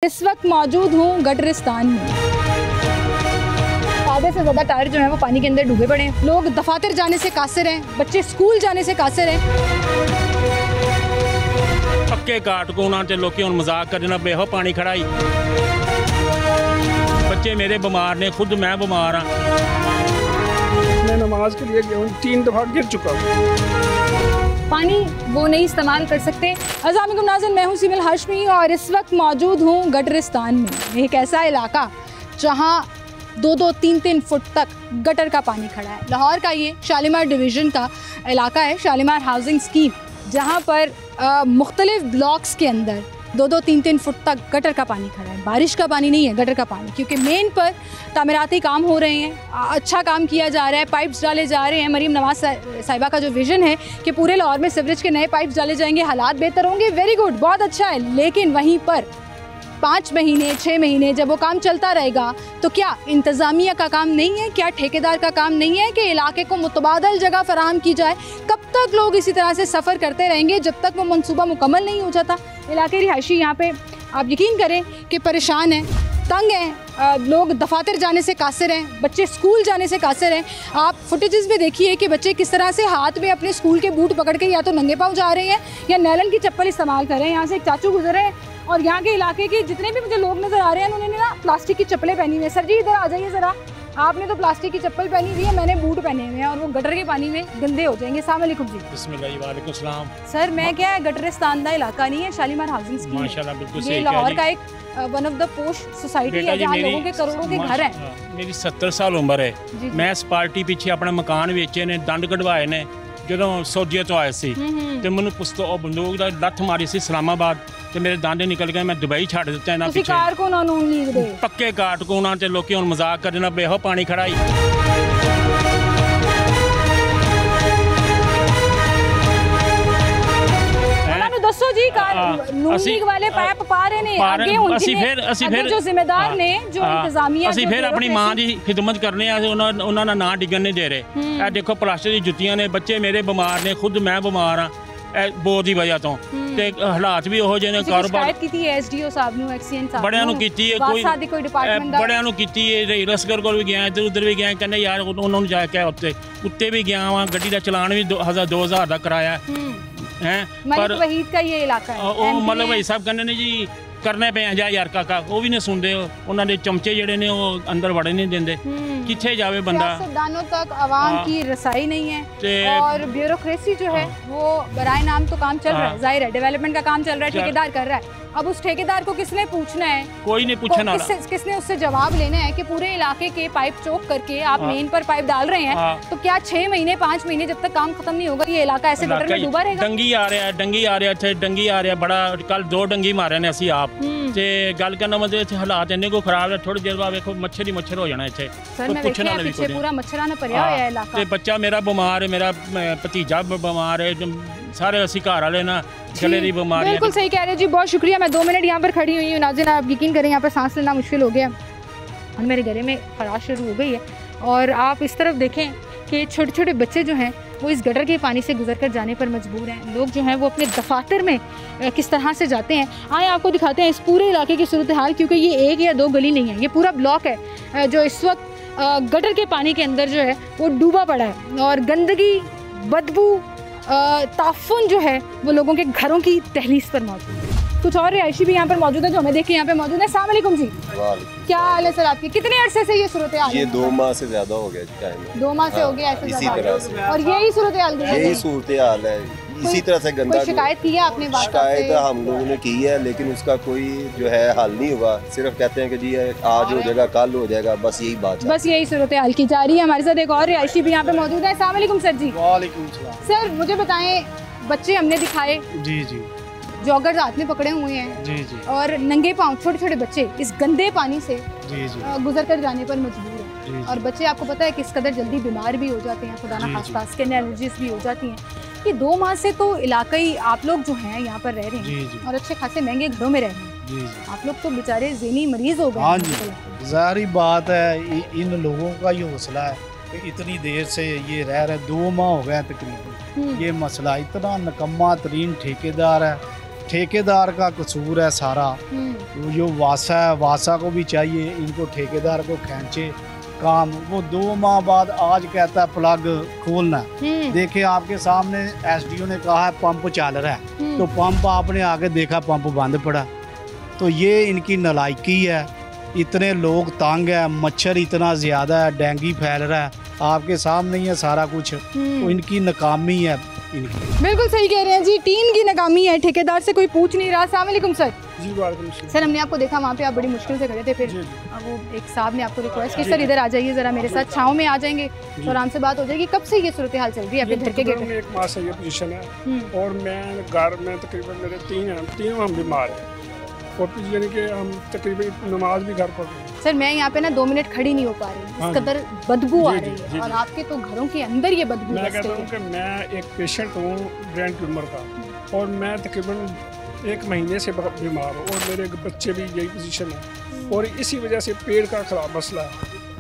इस वक्त मौजूद हूँ गटरिस्तान में। आधे से ज़्यादा टायर जो है वो पानी के अंदर डूबे पड़े हैं। लोग दफातर जाने से कासिर हैं, बच्चे स्कूल जाने से कासिर हैं। पक्के कारकुनां ते लोकी हुण मजाक करना बेहो पानी खड़ाई। बच्चे मेरे बीमार ने, खुद मैं बीमार हाँ। मैं नमाज के लिए गया हूँ, 3 दफ़ा गिर चुका हूँ। पानी वो नहीं इस्तेमाल कर सकते। अस्सलाम वालेकुम नाज़रीन, मैं हूँ सिमल हाशमी और इस वक्त मौजूद हूँ गटरिस्तान में। एक ऐसा इलाका जहाँ 2-2, 3-3 फुट तक गटर का पानी खड़ा है। लाहौर का ये शालीमार डिवीज़न का इलाका है, शालीमार हाउसिंग स्कीम, जहाँ पर मुख्तलिफ ब्लॉक्स के अंदर 2-2, 3-3 फुट तक गटर का पानी खड़ा है। बारिश का पानी नहीं है, गटर का पानी, क्योंकि मेन पर तामीराती काम हो रहे हैं, अच्छा काम किया जा रहा है, पाइप्स डाले जा रहे हैं। मरीम नवाज साहिबा का जो विज़न है कि पूरे लाहौर में सीवरेज के नए पाइप्स डाले जाएंगे, हालात बेहतर होंगे, वेरी गुड, बहुत अच्छा है। लेकिन वहीं पर 5 महीने 6 महीने जब वो काम चलता रहेगा तो क्या इंतज़ामिया का काम नहीं है, क्या ठेकेदार का काम नहीं है कि इलाके को मुतबादल जगह फराहम की जाए? कब तक लोग इसी तरह से सफ़र करते रहेंगे जब तक वो मनसूबा मुकम्मल नहीं हो जाता? इलाके रिहायशी यहाँ पे आप यकीन करें कि परेशान हैं, तंग हैं, लोग दफातर जाने से कासिर हैं, बच्चे स्कूल जाने से कासिर हैं। आप फुटेजेस में देखिए कि बच्चे किस तरह से हाथ में अपने स्कूल के बूट पकड़ के या तो नंगे पाँव जा रहे हैं या नैलन की चप्पल इस्तेमाल कर रहे हैं। यहाँ से एक चाचू गुजरे हैं और यहाँ के इलाके के जितने भी मुझे लोग नज़र आ रहे हैं उन्होंने ना प्लास्टिक की चप्पलें पहनी हुई है। सर जी इधर आ जाइए ज़रा, आपने तो प्लास्टिक की चप्पल पहनी हुई है, मैंने बूट पहने हुए हैं और वो गटर के पानी में गंदे हो जाएंगे। अस्सलाम वालेकुम जी। बिस्मिल्लाह, वालेकुम सलाम। सर मैं क्या है, गटरिस्तान का इलाका नहीं है, शालीमार हाउसिंग स्कीम माशाल्लाह बिल्कुल ये सही लाहौर का कह एक one of the post society है जहाँ लोगों के करोड़ों के घर हैं। मेरी 70 साल उम्र है। मैं इस पार्टी पीछे अपना मकान बेचे ने, दंड कਢਵਾਏ ਨੇ ਜਦੋਂ ਸੌਦੀਆ ਤੋਂ ਆਏ ਸੀ ਤੇ ਮੈਨੂੰ ਪਿਸਤੌਲ ਬੰਦੂਕ ਦਾ ਲੱਠ ਮਾਰੀ ਸੀ ਇਸਲਾਮਾਬਾਦ ਤੇ ਮੇਰੇ ਦੰਦ ਨਿਕਲ ਗਏ। ਮੈਂ ਦੁਬਈ ਛੱਡ ਦਿੱਤਾ ਇਹਨਾਂ ਤੁਸੀਂ ਪਿੱਛੇ। ਕਾਰਕੁਨਾਂ ਨੂੰ ਲੀਗ ਦੇ ਪੱਕੇ ਕਾਰਕੁਨਾਂ ਤੇ ਲੋਕੀ ਹੁਣ ਮਜ਼ਾਕ ਕਰਨਾ ਬੇਹੋ ਪਾਣੀ ਖੜਾਈ। दसो जी लीग वाले पाइप पा रहे ने आगे जो जिम्मेदार ने जो इंतजामिया ਅਸੀਂ ਫਿਰ ਆਪਣੀ ਮਾਂ ਦੀ ਖਿਦਮਤ ਕਰਨੇ ਆ, ਉਹਨਾਂ ਦਾ ਨਾਂ ਡਿੱਗਣ ਨਹੀਂ ਦੇ ਰਹੇ। ਇਹ ਦੇਖੋ ਪਲਾਸਟਿਕ ਦੀ ਜੁੱਤੀਆਂ ਨੇ, ਬੱਚੇ ਮੇਰੇ ਬਿਮਾਰ ਨੇ, ਖੁਦ ਮੈਂ ਬਿਮਾਰ ਆ ਬੋਰ ਦੀ ਵਜ੍ਹਾ ਤੋਂ ਤੇ ਹਾਲਾਤ ਵੀ ਉਹੋ ਜਿਹੇ ਨੇ। ਕਾਰੋਬਾਰ ਕੀਤੀ ਹੈ ਐਸਡੀਓ ਸਾਹਿਬ ਨੂੰ, ਐਕਸੀਐਨ ਸਾਹਿਬ ਬੜਿਆਂ ਨੂੰ ਕੀਤੀ ਹੈ, ਕੋਈ ਡਿਪਾਰਟਮੈਂਟ ਦਾ ਬੜਿਆਂ ਨੂੰ ਕੀਤੀ ਹੈ। ਰਸਗਰ ਕੋਲ ਵੀ ਗਿਆ, ਇੱਧਰ ਉੱਧਰ ਵੀ ਗਿਆ, ਕਹਿੰਦੇ ਯਾਰ ਉਹਨਾਂ ਨੂੰ ਜਾ ਕੇ ਉੱਤੇ ਵੀ ਗਿਆ ਵਾਂ। ਗੱਡੀ ਦਾ ਚਲਾਨ ਵੀ 2000 ਦਾ ਕਰਾਇਆ है। पर वहीद का ये इलाका है, मतलब भाई साहब कहने ने जी करने पे जा यार काका, वो भी नहीं सुनते। उन्होंने चमचे जड़े ने वो अंदर वड़े नहीं देंगे। किथे जावे बंदा? सियासतदानों तक आवाम की रसाई नहीं है और ब्यूरोक्रेसी जो है वो बराए नाम तो काम चल रहा है, जाहिर है डेवलपमेंट का काम चल रहा है, ठेकेदार कर रहा है। अब उस ठेकेदार को किसने पूछना है? कोई नहीं पूछना। किसने उससे जवाब लेना है कि पूरे इलाके के पाइप चौक करके आप मेन पर पाइप डाल रहे हैं तो क्या 6 महीने 5 महीने जब तक काम खत्म नहीं होगा ये इलाका ऐसे गटर में डूबा रहेगा? डंगी आ रहा है, डंगी आ रहा है, डंगी आ रहा है बड़ा। कल 2 डंगी मारे ने असी आप ते गल करना मतलब इत्थे हालात इन्ने को खराब है। थोड़ी देर बाद देखो मच्छर ही मच्छर हो जाना इत्थे। पूछना नहीं पीछे पूरा मच्छरां ने भरिया होया है इलाका। ते बच्चा मेरा बीमार है, मेरा भतीजा बीमार है, सारे असी घर वाले ना गले दी बीमारी। बिल्कुल सही कह रहे हैं जी, बहुत शुक्रिया। मैं 2 मिनट यहाँ पर खड़ी हुई हूँ नाज़रीन, आप यकीन करें यहाँ पर सांस लेना मुश्किल हो गया और मेरे गले में खराश शुरू हो गई है। और आप इस तरफ देखें कि छोटे छोटे बच्चे जो हैं वो इस गटर के पानी से गुजर कर जाने पर मजबूर हैं। लोग जो हैं वो अपने दफातर में किस तरह से जाते हैं, आए आपको दिखाते हैं इस पूरे इलाके की सूरत हाल, क्योंकि ये 1 या 2 गली नहीं है, ये पूरा ब्लॉक है जो इस वक्त गटर के पानी के अंदर जो है वो डूबा पड़ा है और गंदगी, बदबू, ताफुन जो है वो लोगों के घरों की दहलीज पर मौजूद है। कुछ और रिहायशी भी यहाँ पर मौजूद है जो हमें देख के यहाँ पे मौजूद है। अस्सलाम वालेकुम जी। क्या हाल है सर आपकी? कितने अरसे से ये सूरत हाल? ये 2 माह से ज्यादा हो गया टाइम। 2 माह से हो गया ऐसे इसी तरह से। और यही सूरत हाल है? यही सूरत हाल है, इसी तरह से गंदा। शिकायत की है आपने? शिकायत हम लोगों ने की है लेकिन उसका कोई जो है हल नहीं हुआ। सिर्फ कहते हैं कि जी आज हो जाएगा, कल हो जाएगा, बस यही बात है। बस यही सूरत हाल की जा रही है। हमारे साथ एक और रिहायशी भी यहाँ पे मौजूद है। अस्सलाम वालेकुम सर जी। वालेकुम सलाम। सर मुझे बताएं, बच्चे हमने दिखाए जी जी, जॉगर्स हाथ में पकड़े हुए हैं जी जी, और नंगे पाँव छोटे छोटे बच्चे इस गंदे पानी से जी जी, गुजर कर जाने पर मजबूर हैं। और बच्चे आपको पता है किस कदर जल्दी बीमार भी हो जाते हैं, खुदा ना खास्ता स्किन एलर्जीज भी हो जाती हैं। ये 2 माह से तो इलाकाई आप लोग जो हैं यहाँ पर रह रहे हैं और अच्छे खासे महंगे घरों में रह रहे हैं। जी जी, आप लोग तो बेचारे ज़हनी मरीज हो गए। हाँ जी, ज़ाहिर बात है इन लोगों का ये हौसला है कि इतनी देर से ये रह रहे, 2 माह हो गए तकरीबन। ये मसला इतना नकम्मा तरीन ठेकेदार है ठेकेदार का कसूर है सारा। जो वासा है, वासा को भी चाहिए इनको ठेकेदार को खींचे काम। वो 2 माह बाद आज कहता है प्लग खोलना। देखिए आपके सामने एसडीओ ने कहा है पंप चल रहा है, तो पंप आपने आगे देखा पंप बंद पड़ा। तो ये इनकी नालायकी है। इतने लोग तंग है, मच्छर इतना ज़्यादा है, डेंगू फैल रहा है, आपके सामने ही है सारा कुछ। तो इनकी नाकामी है इनकी। बिल्कुल सही कह रहे हैं जी, टीम की नाकामी है, ठेकेदार से कोई पूछ नहीं रहा। अस्सलाम वालेकुम सर। जी वालेकुम सलाम। सर हमने आपको देखा वहाँ पे आप बड़ी मुश्किल से खड़े थे, फिर वो एक साहब ने आपको रिक्वेस्ट की सर इधर आ जाइए ज़रा मेरे साथ, छाँव में आ जाएंगे तो आराम से बात हो जाएगी। कब से ये सूरत हाल चल रही है आपके घर के गेट में? एक माह से ये पोजीशन है और मैं घर में तकरीबन मेरे तीनों हम बीमार हैं और यानी कि हम तकरीबन नमाज भी घर पढ़ रहे हैं। सर मैं यहाँ पे ना 2 मिनट खड़ी नहीं हो पा रही, इस कदर बदबू आ रही है और आपके तो घरों के अंदर ये बदबू। मैं कहता हूँ कि मैं एक पेशेंट हूँ ब्रेन ट्यूमर का और मैं तकरीबन 1 महीने से बीमार हूँ और मेरे बच्चे भी यही पोजीशन है और इसी वजह से पेट का ख़राब मसला है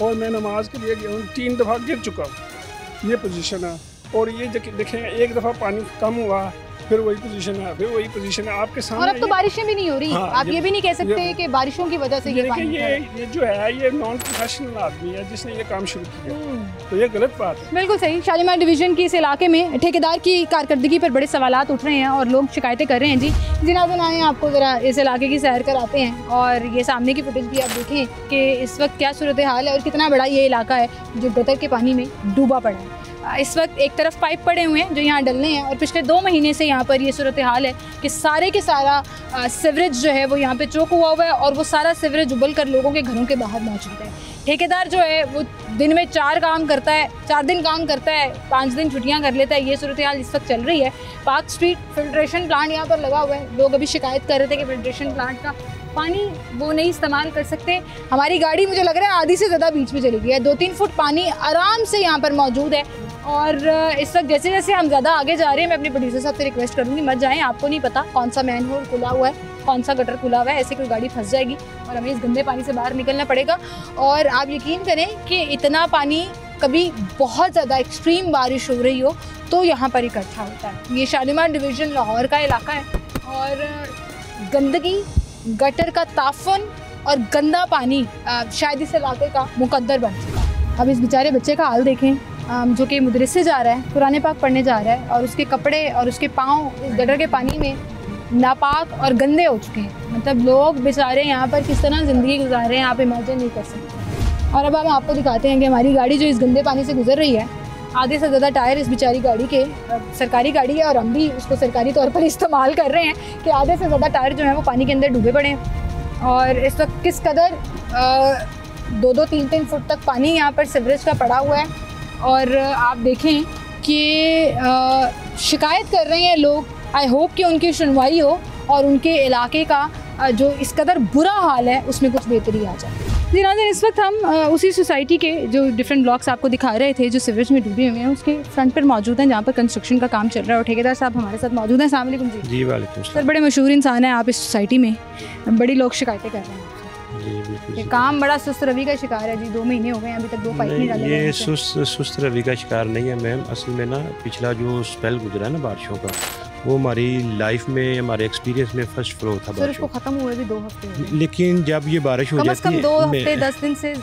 और मैं नमाज के लिए गया हूँ 3 दफ़ा गिर चुका हूँ। ये पोजीशन है और ये देखें एक दफ़ा पानी कम हुआ फिर वही पोजीशन है, फिर वही पोजीशन है आपके सामने। और अब तो बारिशें भी नहीं हो रही। हाँ, आप ये भी नहीं कह सकते कि बारिशों की वजह से ये पानी ये जो है ये नॉन प्रोफेशनल आदमी है जिसने ये काम शुरू किया, तो ये गलत बात है। बिल्कुल सही। शालीमार डिवीजन की इस इलाके में ठेकेदार की कारकर्दगी पर बड़े सवालात उठ रहे हैं और लोग शिकायतें कर रहे हैं। जी नाज़रीन आए आपको ज़रा इस इलाके की सैर कराते हैं और ये सामने की फुटेज भी आप देखें कि इस वक्त क्या सूरत हाल है और कितना बड़ा ये इलाका है जो गटर के पानी में डूबा पड़ा है। इस वक्त एक तरफ पाइप पड़े हुए हैं जो यहाँ डलने हैं और पिछले 2 महीने से यहाँ पर ये सूरत हाल है कि सारे के सारा सीवरेज जो है वो यहाँ पे चौक हुआ है और वो सारा सीवरेज उबल कर लोगों के घरों के बाहर मौजूद है। ठेकेदार जो है वो दिन में 4 काम करता है, 4 दिन काम करता है, 5 दिन छुट्टियाँ कर लेता है। ये सूरत हाल इस वक्त चल रही है। पार्क स्ट्रीट फिल्ट्रेशन प्लांट यहाँ पर लगा हुआ है। लोग अभी शिकायत कर रहे थे कि फिल्ट्रेशन प्लांट का पानी वो नहीं इस्तेमाल कर सकते। हमारी गाड़ी मुझे लग रहा है आधी से ज़्यादा बीच में चली गई है। 2-3 फुट पानी आराम से यहाँ पर मौजूद है और इस वक्त जैसे जैसे हम ज़्यादा आगे जा रहे हैं मैं अपने प्रोड्यूसर साहब से रिक्वेस्ट करूँगी मत जाएं। आपको नहीं पता कौन सा मैन होल खुला हुआ है, कौन सा गटर खुला हुआ है, ऐसे कोई गाड़ी फंस जाएगी और हमें इस गंदे पानी से बाहर निकलना पड़ेगा। और आप यकीन करें कि इतना पानी कभी बहुत ज़्यादा एक्सट्रीम बारिश हो रही हो तो यहाँ पर इकट्ठा होता है। ये शालीमार डिवीज़न लाहौर का इलाका है और गंदगी, गटर का ताफन और गंदा पानी शायद इस इलाके का मुकद्दर बन चुका है। अब इस बेचारे बच्चे का हाल देखें जो कि मदरसे से जा रहा है, कुरान पाक पढ़ने जा रहा है और उसके कपड़े और उसके पाँव इस गटर के पानी में नापाक और गंदे हो चुके हैं। मतलब लोग बेचारे यहाँ पर किस तरह ज़िंदगी गुजार रहे हैं आप इमेजिन नहीं कर सकते। और अब हम आपको दिखाते हैं कि हमारी गाड़ी जो इस गंदे पानी से गुजर रही है, आधे से ज़्यादा टायर इस बेचारी गाड़ी के सरकारी गाड़ी है और हम भी उसको सरकारी तौर पर इस्तेमाल कर रहे हैं कि आधे से ज़्यादा टायर जो है वो पानी के अंदर डूबे पड़े हैं। और इस वक्त किस कदर 2-2, 3-3 फुट तक पानी यहाँ पर सीवरेज का पड़ा हुआ है और आप देखें कि शिकायत कर रहे हैं लोग। आई होप कि उनकी सुनवाई हो और उनके इलाके का जो इस कदर बुरा हाल है उसमें कुछ बेहतरी आ जाए। जी नाज़रीन इस वक्त हम उसी सोसाइटी के जो डिफरेंट ब्लॉक्स आपको दिखा रहे थे जो सीवरेज में डूबे हुए हैं उसके फ्रंट पर मौजूद हैं जहाँ पर कंस्ट्रक्शन का काम चल रहा है और ठेकेदार साहब हमारे साथ मौजूद हैं। अस्सलाम वालेकुम जी। जी वालेकुम सर, बड़े मशहूर इंसान हैं आप इस सोसाइटी में, बड़ी लोग शिकायतें कर रहे हैं। ये काम बड़ा सुस्त रवि का शिकार है जी। 2 महीने हो गए अभी तक 2 पाइप नहीं डाले। ये सुस्त रवि का शिकार नहीं है मैम। असल में ना पिछला जो स्पेल गुजरा ना बारिशों का वो हमारी लाइफ में, हमारे एक्सपीरियंस में फर्स्ट फ्लो था। सर उसको ख़त्म हुए भी 2 हफ्ते, लेकिन जब ये बारिश हो जाती है 2 हफ्ते 10 दिन से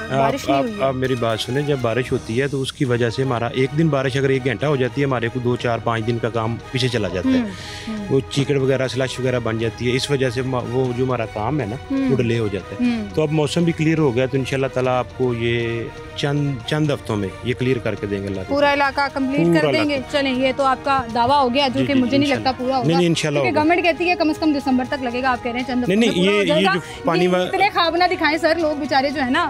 बारिश नहीं हुई है। आप मेरी बात सुने, जब बारिश होती है तो उसकी वजह से हमारा एक दिन बारिश अगर 1 घंटा हो जाती है हमारे को 2, 4, 5 दिन का काम पीछे चला जाता है। वो चीकड़ वगैरह स्लश वगैरह बन जाती है, इस वजह से वो जो हमारा काम है ना वो डिले हो जाता है। तो अब मौसम भी क्लियर हो गया तो इंशाल्लाह ताला आपको ये चंद हफ्तों में ये क्लियर करके देंगे अल्लाह। पूरा इलाका कंप्लीट कर देंगे। चलें ये तो आपका दावा हो गया जो कि मुझे नहीं लगता पूरा होगा। नहीं इंशाल्लाह होगा। गवर्नमेंट कहती है कम से कम दिसंबर तक लगेगा, आप कह रहे हैं चंद हफ्तों में पूरा हो जाएगा। ये जो पानी इतने ख्वाब ना दिखाएं सर, लोग बेचारे जो है ना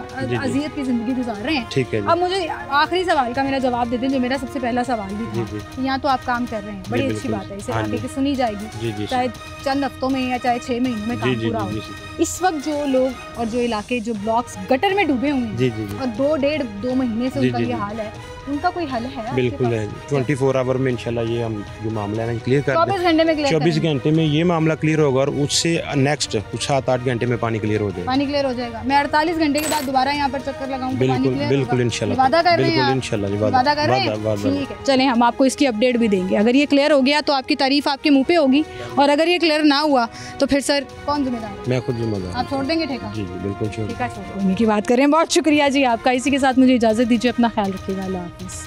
अज़ियत की जिंदगी गुजार रहे हैं। ठीक है। अब मुझे आखिरी सवाल का मेरा जवाब दे दें जो मेरा सबसे पहला सवाल भी था। यहाँ तो आप काम कर रहे हैं, बड़ी अच्छी बात है, इसे आगे की सुनी जाएगी चाहे चंद हफ्तों में या चाहे 6 महीनों में काम पूरा हो। इस वक्त जो लोग और जो इलाके जो ब्लॉक्स गटर में डूबे हुए हैं और 2-1.5-2 महीने से उनका ये हाल है, उनका कोई हल है? बिल्कुल है, 24 आवर में इंशाल्लाह ये हम जो मामला है ना क्लियर कर दें। 24 घंटे में क्लियर 24 घंटे में ये मामला क्लियर होगा और उससे नेक्स्ट कुछ 7-8 घंटे में पानी क्लियर हो जाएगा। पानी क्लियर हो जाएगा। मैं 48 घंटे के बाद दोबारा यहाँ पर चक्कर लगाऊं तो पानी क्लियर बिल्कुल इंशाल्लाह, वादा कर रहे हैं बिल्कुल आप? इंशाल्लाह वादा कर रहे हैं? ठीक है, चलें हम आपको इसकी अपडेट भी देंगे। अगर ये क्लियर हो गया तो आपकी तारीफ आपके मुंह पे होगी, और अगर ये क्लियर ना हुआ तो फिर सर कौन जिम्मेदार है? मैं खुद जिम्मेदार। आप छोड़ देंगे ठेका? जी जी बिल्कुल छोड़ ठेका छोड़ देंगे की बात करें। बहुत शुक्रिया जी आपका। इसी के साथ मुझे इजाज़त दीजिए, अपना ख्याल रखिएगा। अल्लाह हाफिज़।